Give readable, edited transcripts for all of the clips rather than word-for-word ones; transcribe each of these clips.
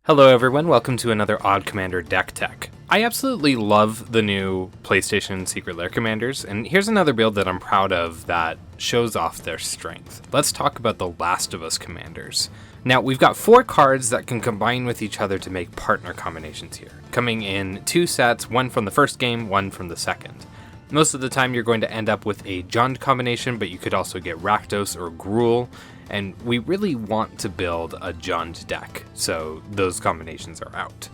Hello everyone, welcome to another Odd Commander deck tech. I absolutely love the new PlayStation Secret Lair commanders, and here's another build that I'm proud of that shows off their strength. Let's talk about the Last of Us commanders. Now, we've got 4 cards that can combine with each other to make partner combinations here, coming in 2 sets, one from the first game, one from the second. Most of the time you're going to end up with a Jund combination, but you could also get Rakdos or Gruul, and we really want to build a Jund deck, so those combinations are out.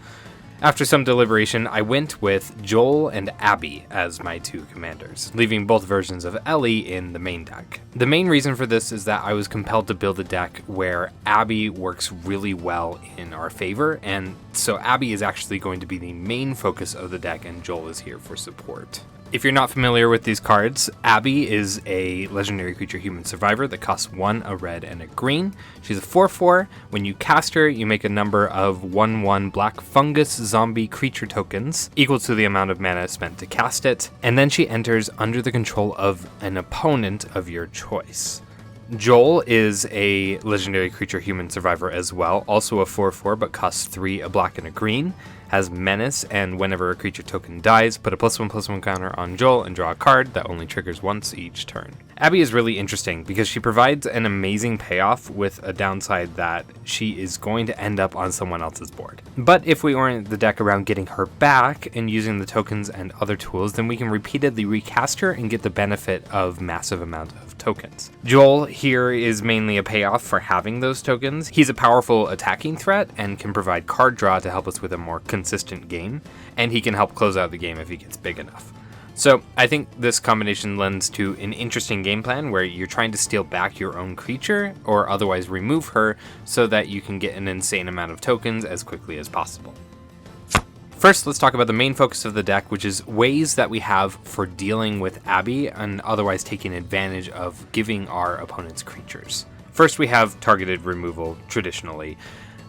After some deliberation, I went with Joel and Abby as my 2 commanders, leaving both versions of Ellie in the main deck. The main reason for this is that I was compelled to build a deck where Abby works really well in our favor, and so Abby is actually going to be the main focus of the deck and Joel is here for support. If you're not familiar with these cards, Abby is a legendary creature human survivor that costs 1, a red, and a green. She's a 4/4. When you cast her, you make a number of 1/1 black fungus zombie creature tokens equal to the amount of mana spent to cast it, and then she enters under the control of an opponent of your choice. Joel is a legendary creature human survivor as well, also a 4/4 but costs 3, a black, and a green. Has menace, and whenever a creature token dies, put a +1/+1 counter on Joel and draw a card that only triggers once each turn. Abby is really interesting because she provides an amazing payoff with a downside that she is going to end up on someone else's board. But if we orient the deck around getting her back and using the tokens and other tools, then we can repeatedly recast her and get the benefit of massive amount of tokens. Joel here is mainly a payoff for having those tokens. He's a powerful attacking threat and can provide card draw to help us with a more consistent game, and he can help close out the game if he gets big enough. So I think this combination lends to an interesting game plan where you're trying to steal back your own creature or otherwise remove her so that you can get an insane amount of tokens as quickly as possible. First, let's talk about the main focus of the deck, which is ways that we have for dealing with Abby and otherwise taking advantage of giving our opponents creatures. First, we have targeted removal traditionally.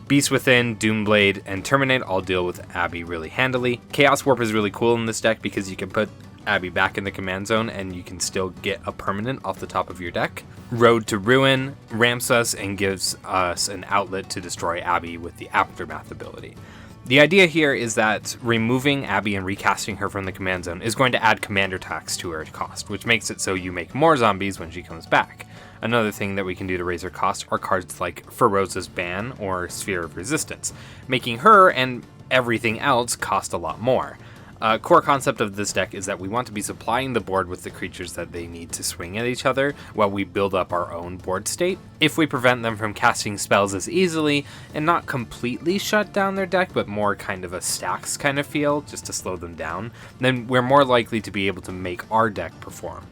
Beast Within, Doomblade, and Terminate all deal with Abby really handily. Chaos Warp is really cool in this deck because you can put Abby back in the command zone and you can still get a permanent off the top of your deck. Road to Ruin ramps us and gives us an outlet to destroy Abby with the Aftermath ability. The idea here is that removing Abby and recasting her from the command zone is going to add commander tax to her cost, which makes it so you make more zombies when she comes back. Another thing that we can do to raise her cost are cards like Feroza's Ban or Sphere of Resistance, making her and everything else cost a lot more. Core concept of this deck is that we want to be supplying the board with the creatures that they need to swing at each other while we build up our own board state. If we prevent them from casting spells as easily and not completely shut down their deck, but more kind of a stacks kind of feel, just to slow them down, then we're more likely to be able to make our deck perform.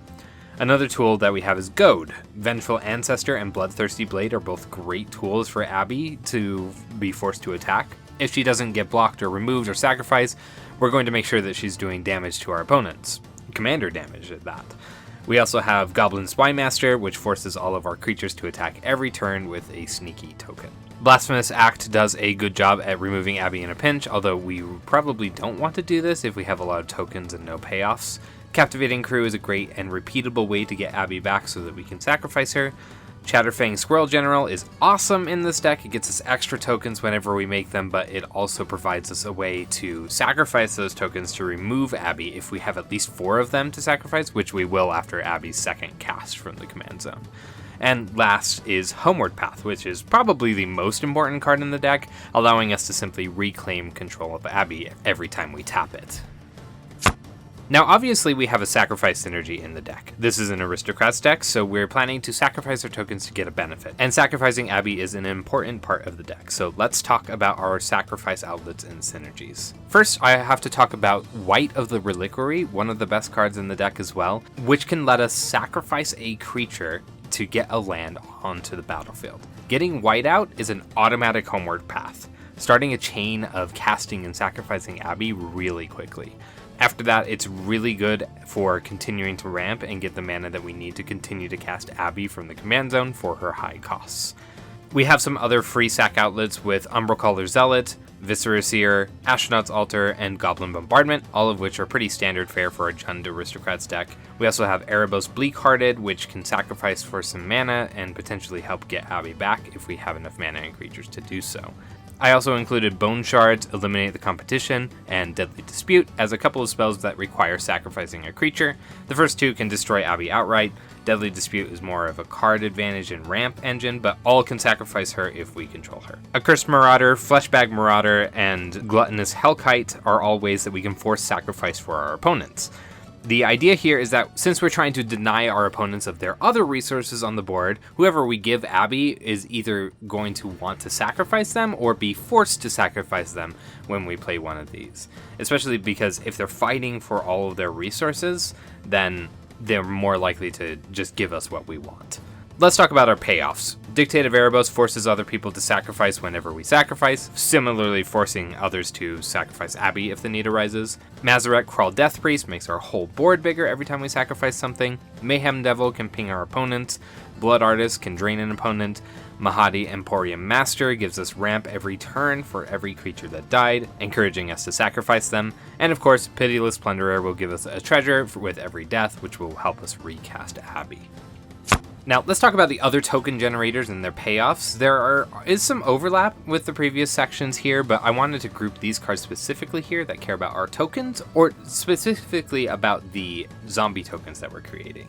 Another tool that we have is Goad. Vengeful Ancestor and Bloodthirsty Blade are both great tools for Abby to be forced to attack. If she doesn't get blocked or removed or sacrificed, we're going to make sure that she's doing damage to our opponents. Commander damage at that. We also have Goblin Spymaster, which forces all of our creatures to attack every turn with a sneaky token. Blasphemous Act does a good job at removing Abby in a pinch, although we probably don't want to do this if we have a lot of tokens and no payoffs. Captivating Crew is a great and repeatable way to get Abby back so that we can sacrifice her. Chatterfang Squirrel General is awesome in this deck. It gets us extra tokens whenever we make them, but it also provides us a way to sacrifice those tokens to remove Abby if we have at least 4 of them to sacrifice, which we will after Abby's second cast from the command zone. And last is Homeward Path, which is probably the most important card in the deck, allowing us to simply reclaim control of Abby every time we tap it. Now, obviously, we have a sacrifice synergy in the deck. This is an Aristocrats deck, so we're planning to sacrifice our tokens to get a benefit. And sacrificing Abby is an important part of the deck, so let's talk about our sacrifice outlets and synergies. First, I have to talk about White of the Reliquary, one of the best cards in the deck as well, which can let us sacrifice a creature to get a land onto the battlefield. Getting White out is an automatic Homeward Path, starting a chain of casting and sacrificing Abby really quickly. After that, it's really good for continuing to ramp and get the mana that we need to continue to cast Abby from the command zone for her high costs. We have some other free sack outlets with Umbral Zealot, Viscera Seer, Astronaut's Altar, and Goblin Bombardment, all of which are pretty standard fare for a Jund Aristocrats deck. We also have Erebos Bleakhearted, which can sacrifice for some mana and potentially help get Abby back if we have enough mana and creatures to do so. I also included Bone Shards, Eliminate the Competition, and Deadly Dispute as a couple of spells that require sacrificing a creature. The first two can destroy Abby outright. Deadly Dispute is more of a card advantage and ramp engine, but all can sacrifice her if we control her. Accursed Marauder, Fleshbag Marauder, and Gluttonous Hellkite are all ways that we can force sacrifice for our opponents. The idea here is that since we're trying to deny our opponents of their other resources on the board, whoever we give Abby is either going to want to sacrifice them or be forced to sacrifice them when we play one of these. Especially because if they're fighting for all of their resources, then they're more likely to just give us what we want. Let's talk about our payoffs. Dictate of Erebos forces other people to sacrifice whenever we sacrifice, similarly forcing others to sacrifice Abby if the need arises. Mazaret Crawl Death Priest makes our whole board bigger every time we sacrifice something. Mayhem Devil can ping our opponents. Blood Artist can drain an opponent. Mahadi Emporium Master gives us ramp every turn for every creature that died, encouraging us to sacrifice them. And of course, Pitiless Plunderer will give us a treasure with every death, which will help us recast Abby. Now, let's talk about the other token generators and their payoffs. There is some overlap with the previous sections here, but I wanted to group these cards specifically here that care about our tokens, or specifically about the zombie tokens that we're creating.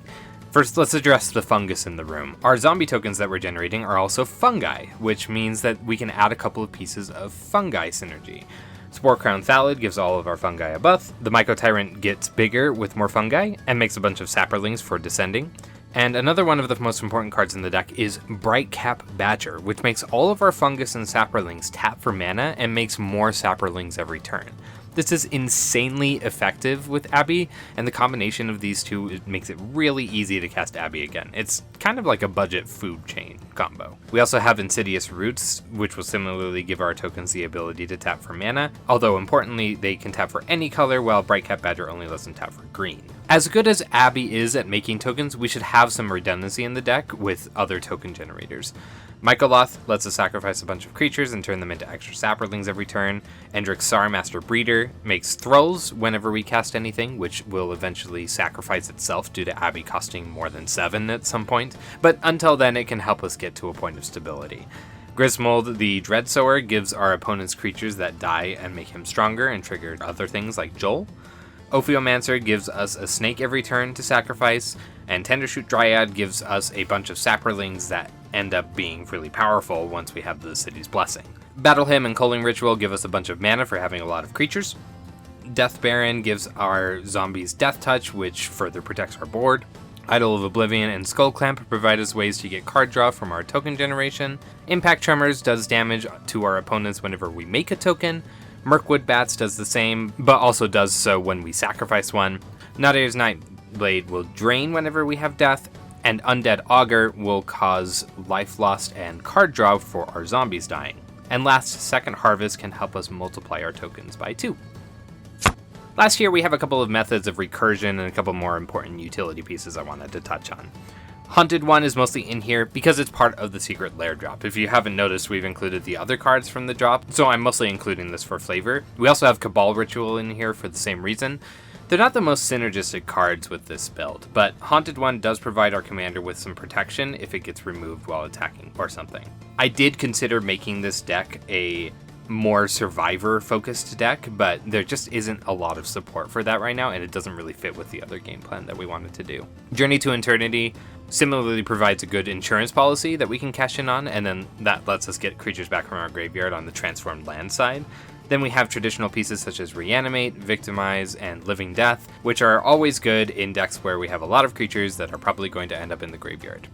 First, let's address the fungus in the room. Our zombie tokens that we're generating are also fungi, which means that we can add a couple of pieces of fungi synergy. Spore Crown Thallid gives all of our fungi a buff. The Myco Tyrant gets bigger with more fungi and makes a bunch of Saprotlings for descending. And another one of the most important cards in the deck is Brightcap Badger, which makes all of our fungus and Saprotlings tap for mana and makes more Saprotlings every turn. This is insanely effective with Abby, and the combination of these two makes it really easy to cast Abby again. It's kind of like a budget food chain combo. We also have Insidious Roots, which will similarly give our tokens the ability to tap for mana, although importantly, they can tap for any color, while Brightcap Badger only lets them tap for green. As good as Abby is at making tokens, we should have some redundancy in the deck with other token generators. Mycoloth lets us sacrifice a bunch of creatures and turn them into extra Saprotlings every turn. Endrixar Master Breeder makes Thralls whenever we cast anything, which will eventually sacrifice itself due to Abby costing more than 7 at some point, but until then it can help us get to a point of stability. Grismold the Dreadsower gives our opponent's creatures that die and make him stronger and trigger other things like Joel. Ophiomancer gives us a snake every turn to sacrifice, and Tendershoot Dryad gives us a bunch of Saprotlings that end up being really powerful once we have the City's Blessing. Battle Hymn and Culling Ritual give us a bunch of mana for having a lot of creatures. Death Baron gives our zombies Death Touch, which further protects our board. Idol of Oblivion and Skull Clamp provide us ways to get card draw from our token generation. Impact Tremors does damage to our opponents whenever we make a token. Mirkwood Bats does the same, but also does so when we sacrifice one. Nadia's Nightblade will drain whenever we have death, and Undead Augur will cause life lost and card draw for our zombies dying. And last, Second Harvest can help us multiply our tokens by 2. Last here, we have a couple of methods of recursion and a couple more important utility pieces I wanted to touch on. Hunted One is mostly in here because it's part of the secret lair drop. If you haven't noticed, we've included the other cards from the drop, so I'm mostly including this for flavor. We also have Cabal Ritual in here for the same reason. They're not the most synergistic cards with this build, but Haunted One does provide our commander with some protection if it gets removed while attacking or something. I did consider making this deck a more survivor-focused deck, but there just isn't a lot of support for that right now, and it doesn't really fit with the other game plan that we wanted to do. Journey to Eternity similarly provides a good insurance policy that we can cash in on, and then that lets us get creatures back from our graveyard on the transformed land side. Then we have traditional pieces such as Reanimate, Victimize, and Living Death, which are always good in decks where we have a lot of creatures that are probably going to end up in the graveyard.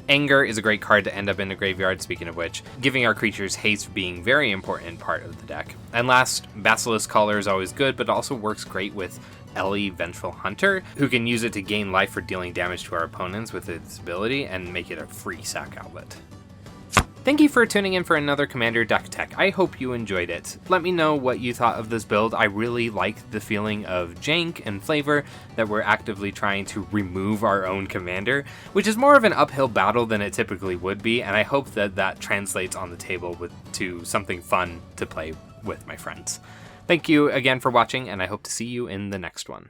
Anger is a great card to end up in the graveyard, speaking of which, giving our creatures haste being very important part of the deck. And last, Basilisk Collar is always good, but also works great with Ellie Vengeful Hunter, who can use it to gain life for dealing damage to our opponents with its ability and make it a free sack outlet. Thank you for tuning in for another Commander Deck Tech. I hope you enjoyed it. Let me know what you thought of this build. I really like the feeling of jank and flavor that we're actively trying to remove our own commander, which is more of an uphill battle than it typically would be, and I hope that that translates on the table to something fun to play with my friends. Thank you again for watching, and I hope to see you in the next one.